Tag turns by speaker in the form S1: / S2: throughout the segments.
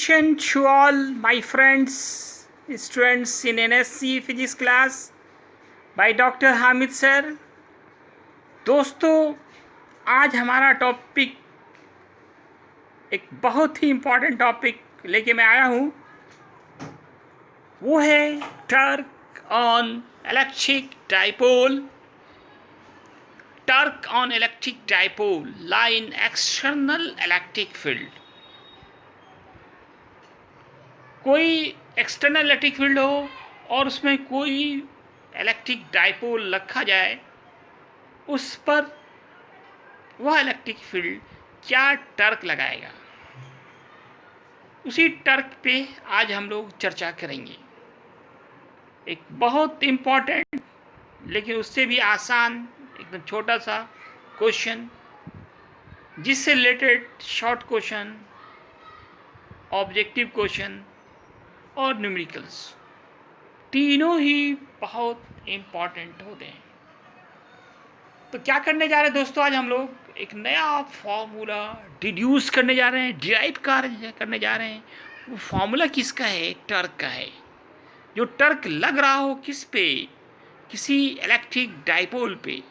S1: Attention to all my friends, students in NSC Physics class by Dr. Hamid sir. दोस्तों, आज हमारा topic एक बहुत ही इम्पॉर्टेंट टॉपिक लेके मैं आया हूँ। वो है torque on electric dipole. Torque on electric dipole lie in external electric field. कोई एक्सटर्नल इलेक्ट्रिक फील्ड हो और उसमें कोई इलेक्ट्रिक डाइपोल रखा जाए, उस पर वह इलेक्ट्रिक फील्ड क्या टर्क लगाएगा, उसी टर्क पे आज हम लोग चर्चा करेंगे। एक बहुत इम्पॉर्टेंट लेकिन उससे भी आसान एकदम छोटा सा क्वेश्चन, जिससे related short question, objective question और न्यूमेरिकल्स तीनों ही बहुत इम्पॉर्टेंट होते हैं। तो क्या करने जा रहे हैं दोस्तों, आज हम लोग एक नया फॉर्मूला डिड्यूस करने जा रहे हैं, डिराइव करने जा रहे हैं। वो फॉर्मूला किसका है? टर्क का है। जो टर्क लग रहा हो किस पे? किसी इलेक्ट्रिक डाइपोल पे,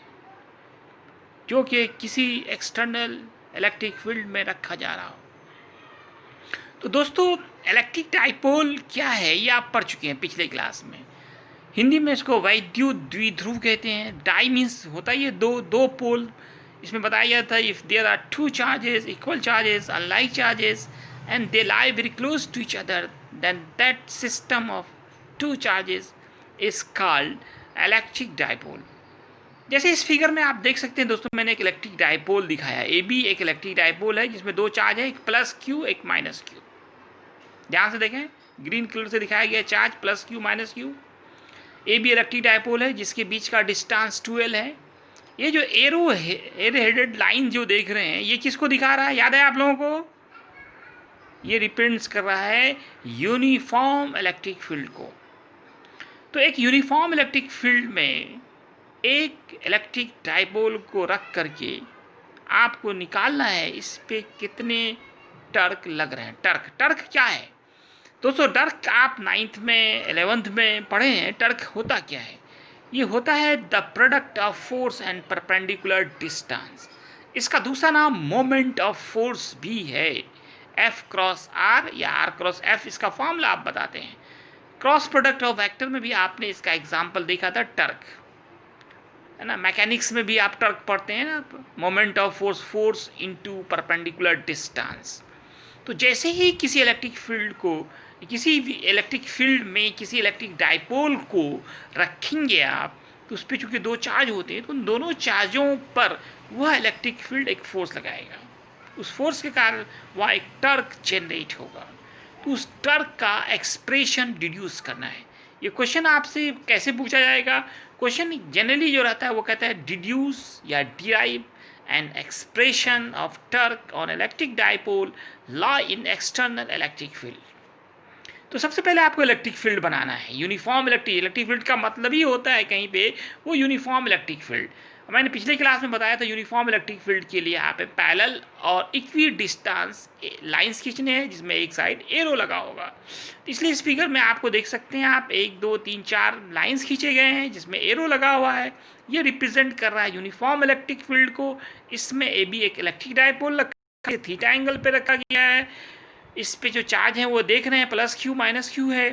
S1: जो कि किसी एक्सटर्नल इलेक्ट्रिक फील्ड में रखा जा रहा हो। तो दोस्तों, इलेक्ट्रिक डाइपोल क्या है ये आप पढ़ चुके हैं पिछले क्लास में। हिंदी में इसको वैद्युत द्विध्रुव कहते हैं। डाई मीन्स होता है ये दो पोल। इसमें बताया गया था if there are two charges, equal charges, unlike charges and they lie very close to each other, then that system of two charges is called electric dipole. जैसे इस फिगर में आप देख सकते हैं दोस्तों, मैंने एक इलेक्ट्रिक डाइपोल दिखाया। ए बी एक इलेक्ट्रिक डाइपोल है जिसमें दो चार्ज है, एक प्लस क्यू एक माइनस क्यू। ध्यान से देखें, ग्रीन कलर से दिखाया गया charge plus q minus q. A B electric dipole है जिसके बीच का डिस्टेंस 2L है। ये जो एरो हेडेड लाइन जो देख रहे हैं, ये किसको दिखा रहा है? याद है आप लोगों को? ये रिप्रेजेंट्स कर रहा है यूनिफॉर्म इलेक्ट्रिक फील्ड को। तो एक यूनिफॉर्म इलेक्ट्रिक फील्ड में एक इलेक्ट्रिक डाइपोल को रख करके आपको निकालना है इस पे कितने टर्क लग रहे हैं। टर्क क्या है दोस्तों? टर्क आप 9th में 11th में पढ़े हैं। टर्क होता क्या है? ये होता है the product of force and perpendicular distance. इसका दूसरा नाम मोमेंट ऑफ फोर्स भी है। F क्रॉस R या R क्रॉस F इसका फॉर्मूला आप बताते हैं। क्रॉस प्रोडक्ट ऑफ वेक्टर में भी आपने इसका एग्जाम्पल देखा था, टर्क है ना। मैकेनिक्स में भी आप टर्क पढ़ते हैं ना, moment of force into perpendicular distance. तो जैसे ही किसी इलेक्ट्रिक फील्ड को, किसी भी इलेक्ट्रिक फील्ड में किसी इलेक्ट्रिक डाइपोल को रखेंगे आप, तो उस पर चूंकि दो चार्ज होते हैं, तो उन दोनों चार्जों पर वह इलेक्ट्रिक फील्ड एक फोर्स लगाएगा। उस फोर्स के कारण वह एक टर्क जनरेट होगा। तो उस टर्क का एक्सप्रेशन डिड्यूस करना है। ये क्वेश्चन आपसे कैसे पूछा जाएगा? क्वेश्चन जनरली जो रहता है वो कहता है डिड्यूस या derive an expression of torque on electric dipole lie in external electric field. तो सबसे पहले आपको इलेक्ट्रिक फील्ड बनाना है। यूनिफॉर्म इलेक्ट्रिक फील्ड का मतलब ही होता है कहीं पे वो यूनिफॉर्म इलेक्ट्रिक फील्ड। मैंने पिछले क्लास में बताया था यूनिफॉर्म इलेक्ट्रिक फील्ड के लिए यहाँ पे पैरेलल और इक्वी डिस्टेंस लाइंस खींचने हैं, जिसमें एक साइड एरो लगा होगा। तो इसलिए इस फिगर में आपको देख सकते हैं आप 1 2 3 4 लाइंस खींचे गए हैं जिसमें एरो लगा हुआ है। ये रिप्रेजेंट कर रहा है यूनिफॉर्म इलेक्ट्रिक फील्ड को। इसमें ए बी एक इलेक्ट्रिक डाइपोल रखा है, थीटा एंगल पे रखा गया है। इस पे जो चार्ज है वो देख रहे हैं प्लस क्यू माइनस क्यू है।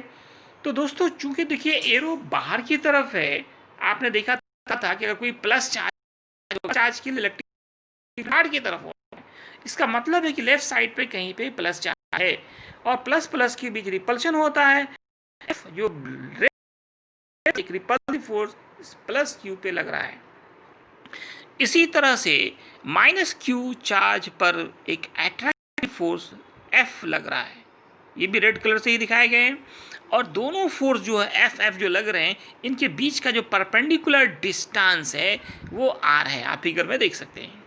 S1: तो दोस्तों, चूंकि देखिए एरो बाहर की तरफ है, आपने देखा था कि अगर कोई प्लस चार्ज के लिए इलेक्ट्रिक बाहर की तरफ हो, इसका मतलब है कि लेफ्ट साइड पे कहीं पे प्लस चार्ज है और प्लस प्लस के बीच रिपल्शन होता है। जो एक रिपल्सिव फोर्स प्लस क्यू पे लग रहा है। इसी तरह से माइनस क्यू चार्ज पर एक अट्रैक्टिव फोर्स F लग रहा है। ये भी रेड कलर से ही दिखाए गए हैं। और दोनों फोर्स जो है F जो लग रहे हैं, इनके बीच का जो परपेंडिकुलर डिस्टेंस है वो R है। आप फिगर में देख सकते हैं।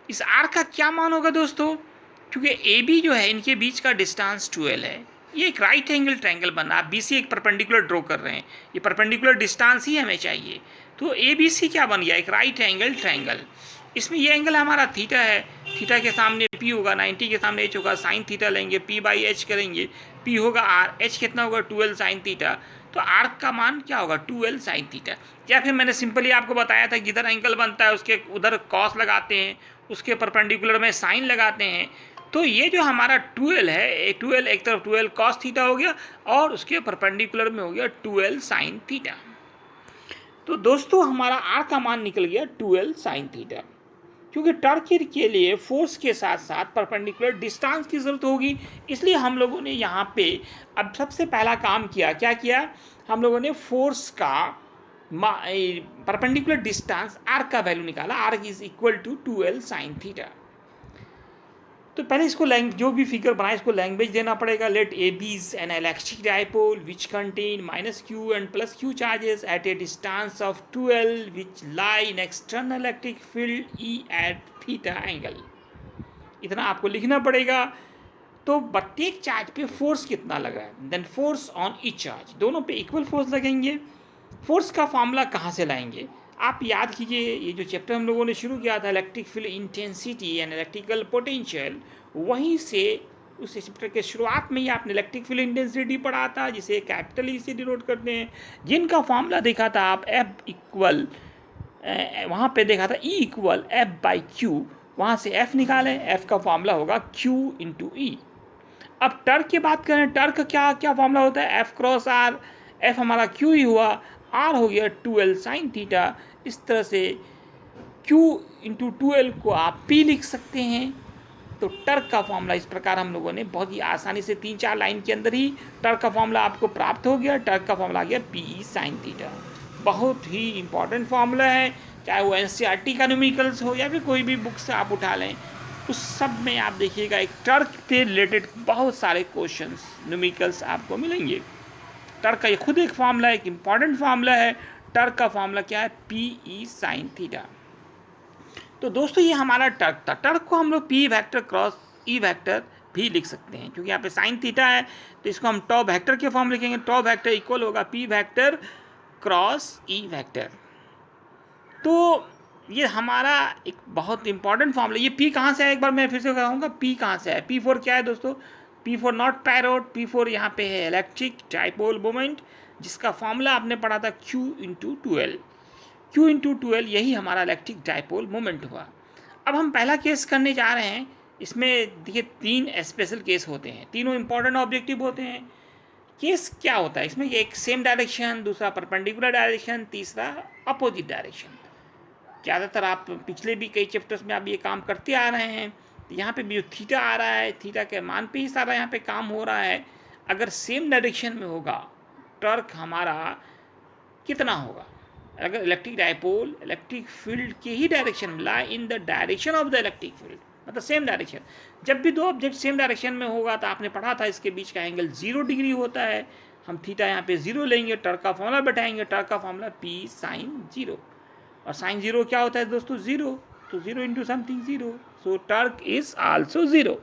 S1: इस R का क्या मान होगा दोस्तों? क्योंकि AB जो है इनके बीच का डिस्टेंस 2L है। ये एक राइट एंगल ट्रायंगल बना, आप BC एक परपेंडिकुलर ड्रॉ कर रहे हैं, ये परपेंडिकुलर डिस्टेंस ही हमें चाहिए। तो ABC क्या बन गया? एक राइट एंगल ट्रायंगल। इसमें ये एंगल हमारा थीटा है, थीटा के सामने पी होगा, 90 के सामने एच होगा, साइन थीटा लेंगे, पी बाई एच करेंगे, पी होगा आर, एच कितना होगा 2l साइन थीटा, तो आर का मान क्या होगा 2l साइन थीटा। या फिर मैंने सिंपली आपको बताया था कि इधर एंगल बनता है उसके उधर कॉस लगाते हैं, उसके परपेंडिकुलर में साइन लगाते हैं, तो ये जो हमारा 2l है, 2l एक तरफ 2l कॉस थीटा हो गया और उसके परपेंडिकुलर में हो गया 2l साइन थीटा। तो दोस्तों हमारा आर का मान निकल गया 2l साइन थीटा, क्योंकि टर्क के लिए फोर्स के साथ साथ परपेंडिकुलर डिस्टेंस की जरूरत होगी, इसलिए हम लोगों ने यहाँ पे अब सबसे पहला काम किया, क्या किया हम लोगों ने फोर्स का परपेंडिकुलर डिस्टेंस आर का वैल्यू निकाला, r is equal to 2l sine theta. तो पहले इसको जो भी फिगर बनाए इसको लैंग्वेज देना पड़ेगा। Let A B is an electric dipole which contain -q and +q charges at a distance of 2l which lie in external electric field E at theta angle. इतना आपको लिखना पड़ेगा। तो प्रत्येक चार्ज पे फोर्स कितना लग रहा है, then force on each charge, दोनों पे इक्वल फोर्स लगेंगे। फोर्स का फॉर्मूला कहाँ से लाएंगे, आप याद कीजिए, ये जो चैप्टर हम लोगों ने शुरू किया था electric field intensity and electrical potential, वहीं से उस चैप्टर के शुरुआत में ही आपने इलेक्ट्रिक फील्ड इंटेंसिटी पढ़ा था, जिसे कैपिटल ई से डिनोट करते हैं, जिनका फॉर्मूला देखा था आप F इक्वल, वहाँ पे देखा था E इक्वल F/Q, वहाँ से F निकालें, F का फॉर्मूला होगा Q इंटू ई। अब टर्क की बात करें, टर्क का क्या क्या फॉर्मूला होता है, F क्रॉस R, F हमारा Q ही हुआ, R हो गया 2l साइन थीटा। इस तरह से Q इंटू 2l को आप P लिख सकते हैं। तो टर्क का फॉर्मूला इस प्रकार हम लोगों ने बहुत ही आसानी से 3-4 लाइन के अंदर ही टर्क का फॉर्मूला आपको प्राप्त हो गया। टर्क का फॉर्मूला आ गया P साइन थीटा। बहुत ही इंपॉर्टेंट फॉर्मूला है, चाहे वो NCERT का न्यूमेरिकल्स हो या फिर कोई भी बुक से आप उठा लें, उस सब में आप देखिएगा एक टर्क से रिलेटेड बहुत सारे क्वेश्चंस न्यूमेरिकल्स आपको मिलेंगे। टर्क का ये खुद एक फॉर्मूला है, एक इंपॉर्टेंट फॉर्मूला है। टर्क का फॉर्मूला क्या है, PE साइन थीटा। तो दोस्तों ये हमारा टर्क था। टर्क को हम लोग P vector cross E vector भी लिख सकते हैं, क्योंकि यहाँ पे साइन थीटा है तो इसको हम टॉ वेक्टर के फॉर्म लिखेंगे। टॉ वेक्टर इक्वल होगा P vector cross E vector. तो ये हमारा एक बहुत इंपॉर्टेंट फॉर्मूला। ये P कहाँ से है, एक बार मैं फिर से कहूँगा P कहाँ से है। P4 क्या है दोस्तों, P4 नॉट पैरोड, P4 यहाँ पे है इलेक्ट्रिक डाइपोल मोमेंट, जिसका फॉर्मूला आपने पढ़ा था Q into 2l। Q into 2l यही हमारा इलेक्ट्रिक डाइपोल मोमेंट हुआ। अब हम पहला केस करने जा रहे हैं। इसमें देखिए 3 स्पेशल केस होते हैं, तीनों इंपॉर्टेंट ऑब्जेक्टिव होते हैं। केस क्या होता है इसमें, एक सेम डायरेक्शन, दूसरा परपेंडिकुलर डायरेक्शन, तीसरा अपोजिट डायरेक्शन। ज़्यादातर आप पिछले भी कई चैप्टर्स में आप ये काम करते आ रहे हैं। यहाँ पे भी थीटा आ रहा है, थीटा के मान पे ही सारा यहाँ पे काम हो रहा है। अगर सेम डायरेक्शन में होगा टर्क हमारा कितना होगा, अगर इलेक्ट्रिक डाइपोल इलेक्ट्रिक फील्ड के ही डायरेक्शन में lie in the direction of the electric field, मतलब सेम डायरेक्शन। जब भी दो ऑब्जेक्ट सेम डायरेक्शन में होगा तो आपने पढ़ा था इसके बीच का एंगल 0 डिग्री होता है। हम थीटा यहाँ पे 0 लेंगे, टर्क का फॉर्मूला बैठाएंगे, टर्क का फॉर्मूला P साइन 0, और साइन 0 क्या होता है दोस्तों 0, तो 0 into something 0, so torque is also 0।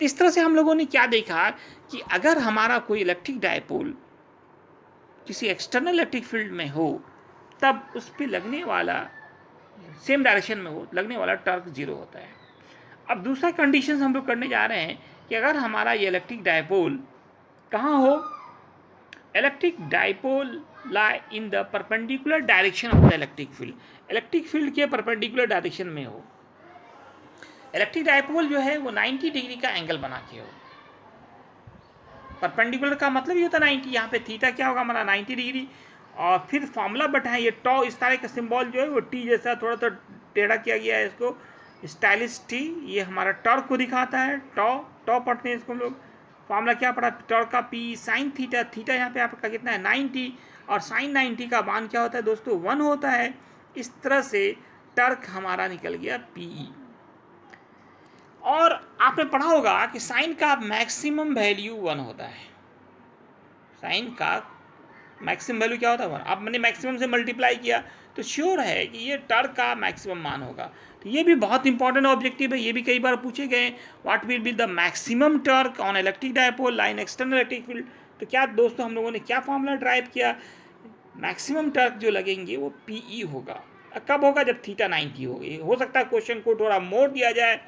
S1: इस तरह से हम लोगों ने क्या देखा कि अगर हमारा कोई इलेक्ट्रिक डाइपोल किसी एक्सटर्नल इलेक्ट्रिक फील्ड में हो तब उस पर लगने वाला सेम डायरेक्शन में हो लगने वाला टर्क 0 होता है। अब दूसरा कंडीशन हम लोग करने जा रहे हैं कि अगर हमारा ये इलेक्ट्रिक डाइपोल कहाँ हो, electric dipole lie in the perpendicular direction of the electric field, electric field के परपेंडिकुलर डायरेक्शन में हो। इलेक्ट्रिक डाइपोल जो है वो 90 डिग्री का एंगल बना के हो। परपेंडिकुलर का मतलब ये होता है 90, यहाँ पे थीटा क्या होगा हमारा 90 डिग्री। और फिर फॉर्मूला बैठा है ये टॉ, इस तरह का सिंबल जो है वो टी जैसा थोड़ा सा टेढ़ा किया गया है, इसको स्टाइलिश टी, ये हमारा टॉर्क को दिखाता है। टॉ पढ़ते हैं इसको हम लोग। फॉर्मूला क्या पढ़ा, टॉर्क का P साइन थीटा, थीटा यहाँ पे आपका कितना है 90, और साइन 90 का मान क्या होता है दोस्तों 1 होता है। इस तरह से टर्क हमारा निकल गया PE। और आपने पढ़ा होगा कि साइन का मैक्सिमम वैल्यू 1 होता है, साइन का मैक्सिमम वैल्यू क्या होता है 1। अब मैंने मैक्सिमम से मल्टीप्लाई किया तो श्योर है कि ये टर्क का मैक्सिमम मान होगा। तो ये भी बहुत इंपॉर्टेंट ऑब्जेक्टिव है, ये भी कई बार पूछे गए, what will be the maximum torque on electric dipole line external electric field. तो क्या दोस्तों हम लोगों ने क्या फॉर्मूला ड्राइव किया, मैक्सिमम टर्क जो लगेंगे वो PE होगा। कब होगा? जब थीटा 90 हो सकता है क्वेश्चन को थोड़ा मोड़ दिया जाए,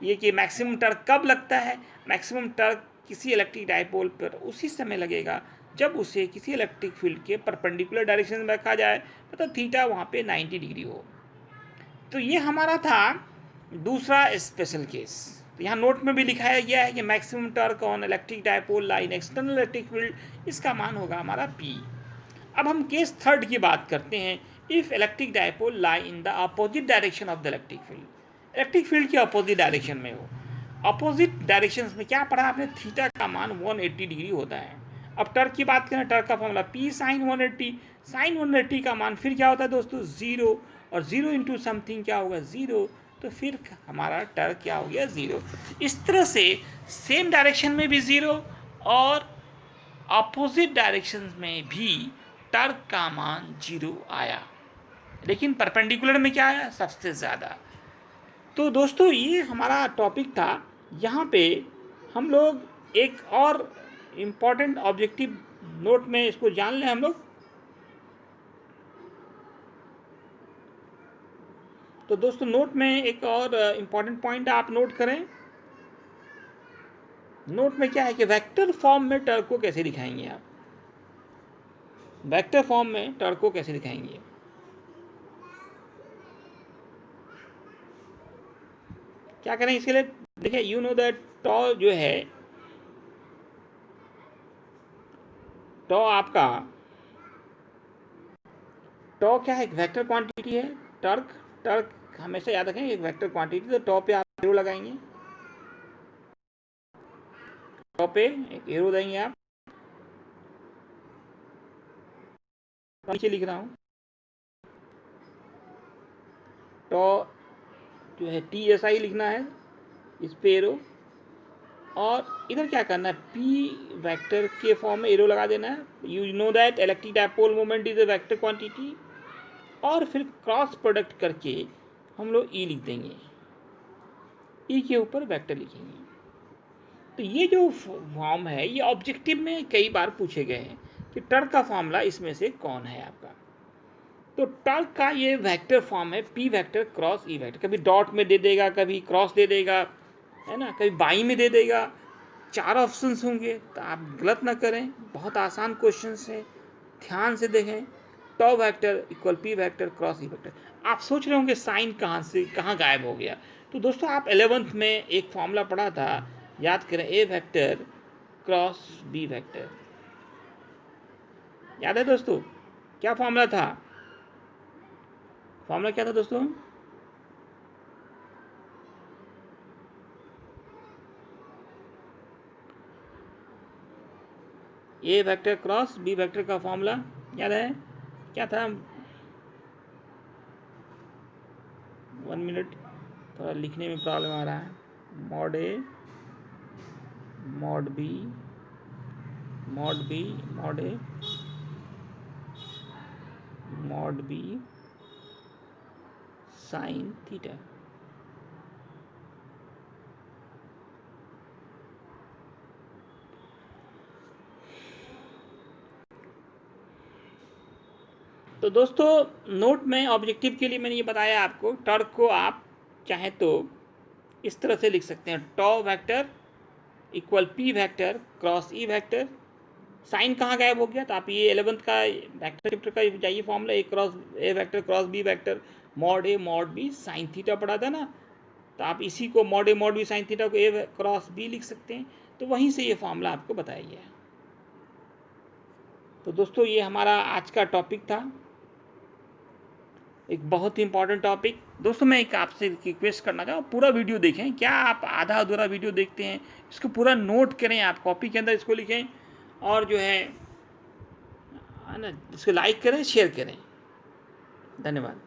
S1: ये कि मैक्सिमम टर्क कब लगता है? मैक्सिमम टर्क किसी इलेक्ट्रिक डायपोल पर उसी समय लगेगा जब उसे किसी इलेक्ट्रिक फील्ड के परपेंडिकुलर डायरेक्शन में रखा जाए, मतलब थीटा वहाँ पे 90 डिग्री हो। तो ये हमारा था दूसरा स्पेशल केस। तो यहाँ नोट में भी लिखाया गया है कि maximum torque on electric dipole line external electric field, इसका मान होगा हमारा P। अब हम केस थर्ड की बात करते हैं। If electric dipole lie in the opposite direction of the electric field, electric field के अपोजिट डायरेक्शन में हो। अपोजिट डायरेक्शन में क्या पढ़ा आपने? थीटा का मान 180 डिग्री होता है। अब टर्क की बात करें, टर्क का फॉर्मूला P sin 180। sin 180 का मान फिर क्या होता है दोस्तों? 0, और 0 इंटू समथिंग क्या होगा? 0, तो फिर हमारा टर्क क्या हो गया? 0। इस तरह से सेम डायरेक्शन में भी 0 और अपोजिट डायरेक्शन में भी टर्क का मान 0 आया, लेकिन परपेंडिकुलर में क्या आया? सबसे ज़्यादा। तो दोस्तों ये हमारा टॉपिक था। यहाँ पे हम लोग एक और इम्पॉर्टेंट ऑब्जेक्टिव नोट में इसको जान लें हम लोग। तो दोस्तों नोट में एक और इम्पॉर्टेंट पॉइंट आप नोट करें। नोट में क्या है कि वेक्टर फॉर्म में टर्क को कैसे दिखाएंगे आप? वेक्टर फॉर्म में टर्क को कैसे दिखाएंगे? क्या करें इसके लिए? देखिए, यू नो दैट टॉ जो है, टॉ आपका, टॉ क्या है? एक वेक्टर क्वांटिटी है। टर्क, टर्क हमेशा याद रखें एक वेक्टर क्वांटिटी। तो टॉ पे आप एरो लगाएंगे, टॉ पे एक एरो देंगे आप। नीचे लिख रहा हूँ, टॉ जो है TSI लिखना है, इस पे एरो, और इधर क्या करना है? P वेक्टर के फॉर्म में एरो लगा देना है। You know that electric dipole moment is a vector quantity, और फिर क्रॉस प्रोडक्ट करके हम लोग E लिख देंगे, E के ऊपर वेक्टर लिखेंगे। तो ये जो फॉर्म है ये ऑब्जेक्टिव में कई बार पूछे गए हैं कि टर्क का फॉर्मूला इसमें से कौन है आपका। तो टर्क का ये वेक्टर फॉर्म है P vector cross E vector. कभी डॉट में दे देगा, कभी क्रॉस दे देगा, है ना, कभी बाई में दे देगा। 4 ऑप्शंस होंगे, तो आप गलत ना करें। बहुत आसान क्वेश्चन है, ध्यान से देखें। Tau vector equal P vector cross E vector. आप सोच रहे होंगे साइन कहाँ से कहाँ गायब हो गया? तो दोस्तों आप 11th में एक फॉर्मूला पढ़ा था, याद करें, A vector cross B vector. याद है दोस्तों? क्या फॉर्मूला था? फॉर्मूला क्या था दोस्तों? A vector cross B vector का फॉर्मूला याद है? क्या था? 1 मिनट, थोड़ा लिखने में प्रॉब्लम आ रहा है। Mod A mod B mod B mod A mod B sign theta. तो दोस्तों नोट में ऑब्जेक्टिव के लिए मैंने ये बताया आपको, टर्क को आप चाहे तो इस तरह से लिख सकते हैं, tau vector equal P vector cross E vector. Sine कहाँ गायब हो गया? तो आप ये 11th का वेक्टर चैप्टर का जाइए, formula A vector cross B vector mod A mod B sine theta पढ़ा था ना, तो आप इसी को mod A mod B sine theta को A क्रॉस B लिख सकते हैं। तो वहीं से ये फॉर्मूला आपको बताया गया है। तो दोस्तों ये हमारा आज का टॉपिक था, एक बहुत ही इंपॉर्टेंट टॉपिक। दोस्तों मैं एक आपसे रिक्वेस्ट करना चाहूँ, पूरा वीडियो देखें। क्या आप आधा अधूरा वीडियो देखते हैं? इसको पूरा नोट करें, आप कॉपी के अंदर इसको लिखें, और जो है ना, इसको लाइक करें, शेयर करें। धन्यवाद।